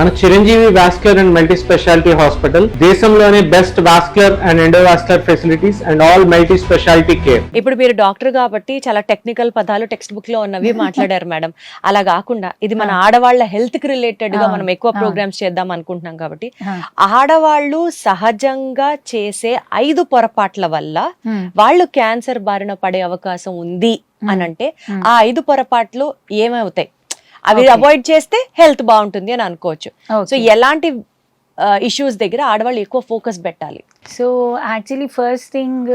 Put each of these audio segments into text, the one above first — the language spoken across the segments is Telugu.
మన Chiranjeevi vascular and multi speciality hospital దేశంలోనే best vascular and endovascular facilities and all multi speciality care. ఇప్పుడు మీరు డాక్టర్ కాబట్టి చాలా టెక్నికల్ పదాలు టెక్స్ట్ బుక్ లో ఉన్నవి మాట్లాడారు మేడం. అలా కాకుండా ఇది మన ఆడవాళ్ళ హెల్త్ కి రిలేటెడ్ గా మనం ఎక్కువ ప్రోగ్రామ్స్ చేద్దాం అనుకుంటున్నాం కాబట్టి ఆడవాళ్ళు సహజంగా చేసే 5 పొరపాట్ల వల్ల వాళ్ళు క్యాన్సర్ బారిన పడే అవకాశం ఉంది అని అంటే ఆ 5 పొరపాట్లు ఏమవుతాయి, అవి అవాయిడ్ చేస్తే హెల్త్ బాగుంటుంది అని అనుకోవచ్చు. సో ఎలాంటి ఇష్యూస్ దగ్గర ఆడవాళ్ళు ఎక్కువ ఫోకస్ పెట్టాలి? సో యాక్చువల్లీ ఫస్ట్ థింగ్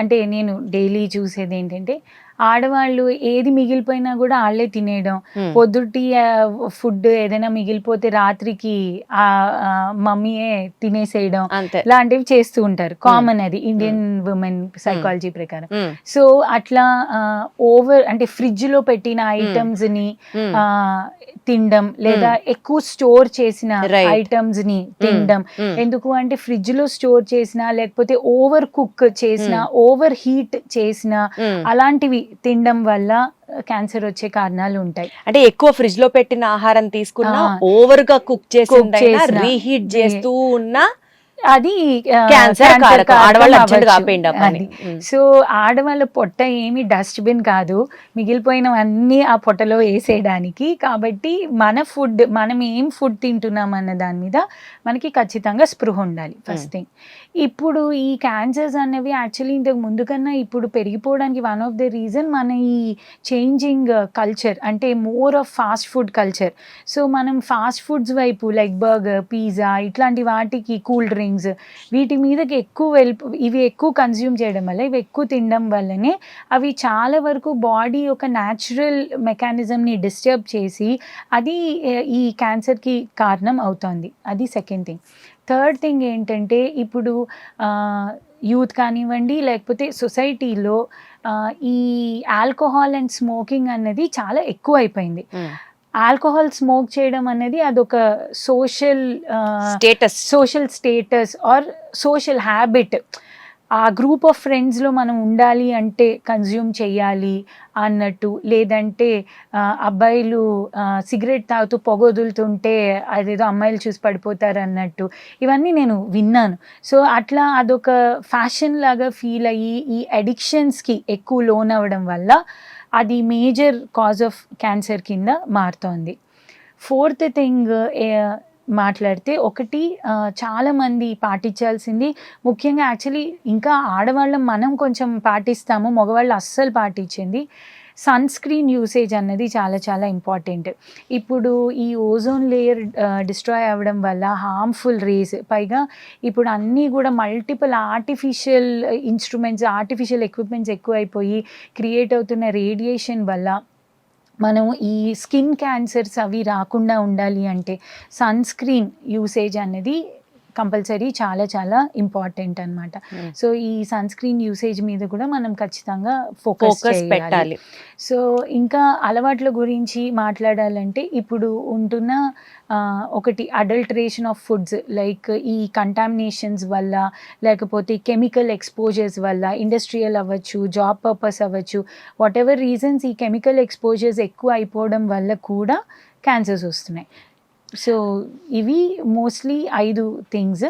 అంటే నేను డైలీ చూసేది ఏంటంటే ఆడవాళ్ళు ఏది మిగిలిపోయినా కూడా వాళ్ళే తినేయడం, పొద్దుటి ఫుడ్ ఏదైనా మిగిలిపోతే రాత్రికి ఆ మమ్మీయే తినేసేయడం, ఇలాంటివి చేస్తూ ఉంటారు. కామన్ అది ఇండియన్ ఉమెన్ సైకాలజీ ప్రకారం. సో అట్లా ఓవర్ అంటే ఫ్రిడ్జ్ లో పెట్టిన ఐటమ్స్ ని తినడం, లేదా ఎక్కువ స్టోర్ చేసిన ఐటమ్స్ ని తినడం. ఎందుకు అంటే ఫ్రిడ్జ్ లో స్టోర్ చేసిన, లేకపోతే ఓవర్ కుక్ చేసిన, ఓవర్ హీట్ చేసిన అలాంటివి తినడం వల్ల క్యాన్సర్ వచ్చే కారణాలు ఉంటాయి. అంటే ఎక్కువ ఫ్రిడ్జ్ లో పెట్టిన ఆహారం తీసుకున్నా, ఓవర్ గా కుక్ చేసి రీహీట్ చేస్తూ ఉన్నా అది క్యాన్సర్. సో ఆడవాళ్ళ పొట్ట ఏమి డస్ట్బిన్ కాదు, మిగిలిపోయినవన్నీ ఆ పొట్టలో వేసేయడానికి. కాబట్టి మన ఫుడ్, మనం ఏం ఫుడ్ తింటున్నాం అన్న దాని మీద మనకి ఖచ్చితంగా స్పృహ ఉండాలి ఫస్ట్ థింగ్. ఇప్పుడు ఈ క్యాన్సర్స్ అనేవి యాక్చువల్లీ ఇంతకు ముందు కన్నా ఇప్పుడు పెరిగిపోవడానికి వన్ ఆఫ్ ద రీజన్ మన ఈ చేంజింగ్ కల్చర్, అంటే more of fast food culture. So మనం ఫాస్ట్ ఫుడ్స్ వైపు లైక్ బర్గర్, పిజ్జా ఇట్లాంటి వాటికి, కూల్ డ్రింక్స్ వీటి మీదకి ఇవి ఎక్కువ కన్జ్యూమ్ చేయడం వల్ల, ఇవి ఎక్కువ తినడం వల్లనే అవి చాలా వరకు బాడీ ఒక న్యాచురల్ మెకానిజంని డిస్టర్బ్ చేసి అది ఈ క్యాన్సర్కి కారణం అవుతుంది. అది సెకండ్ థింగ్. థర్డ్ థింగ్ ఏంటంటే ఇప్పుడు యూత్ కానివ్వండి, లేకపోతే సొసైటీలో ఈ ఆల్కహాల్ అండ్ స్మోకింగ్ అన్నది చాలా ఎక్కువ అయిపోయింది. ఆల్కహాల్ స్మోక్ చేయడం అనేది అదొక social status are social habit. ఆ గ్రూప్ ఆఫ్ ఫ్రెండ్స్లో మనం ఉండాలి అంటే కన్జ్యూమ్ చేయాలి అన్నట్టు, లేదంటే అబ్బాయిలు సిగరెట్ తాగుతూ పొగొదులుతుంటే అదేదో అమ్మాయిలు చూసి పడిపోతారు అన్నట్టు, ఇవన్నీ నేను విన్నాను. సో అట్లా అదొక ఫ్యాషన్ లాగా ఫీల్ అయ్యి ఈ అడిక్షన్స్కి ఎక్కువ లోన్ అవ్వడం వల్ల అది మేజర్ కాజ్ ఆఫ్ క్యాన్సర్ కింద మారుతోంది. ఫోర్త్ థింగ్ మాట్లాడితే ఒకటి చాలామంది పాటించాల్సింది, ముఖ్యంగా యాక్చువల్లీ ఇంకా ఆడవాళ్ళం మనం కొంచెం పాటిస్తాము, మగవాళ్ళు అస్సలు పాటించింది సన్ స్క్రీన్ యూసేజ్ అన్నది చాలా చాలా ఇంపార్టెంట్. ఇప్పుడు ఈ ఓజోన్ లేయర్ డిస్ట్రాయ్ అవ్వడం వల్ల హార్మ్ఫుల్ రేస్, పైగా ఇప్పుడు అన్నీ కూడా multiple artificial instruments, artificial equipments ఎక్కువైపోయి క్రియేట్ అవుతున్న రేడియేషన్ వల్ల మనం ఈ స్కిన్ క్యాన్సర్స్ అవి రాకుండా ఉండాలి అంటే సన్ స్క్రీన్ యూసేజ్ అనేది కంపల్సరీ చాలా చాలా ఇంపార్టెంట్ అన్నమాట. సో ఈ సన్ స్క్రీన్ యూసేజ్ మీద కూడా మనం ఖచ్చితంగా ఫోకస్ పెట్టాలి. సో ఇంకా అలవాట్ల గురించి మాట్లాడాలంటే ఇప్పుడు ఉంటున్న ఒకటి అడల్టరేషన్ ఆఫ్ ఫుడ్స్, లైక్ ఈ కంటామినేషన్స్ వల్ల, లేకపోతే కెమికల్ ఎక్స్పోజర్స్ వల్ల, ఇండస్ట్రియల్ అవ్వచ్చు, జాబ్ పర్పస్ అవ్వచ్చు, వాట్ ఎవర్ రీజన్స్, ఈ కెమికల్ ఎక్స్పోజర్స్ ఎక్కువ అయిపోవడం వల్ల కూడా క్యాన్సర్స్ వస్తున్నాయి. సో ఇవి మోస్ట్లీ 5 థింగ్స్.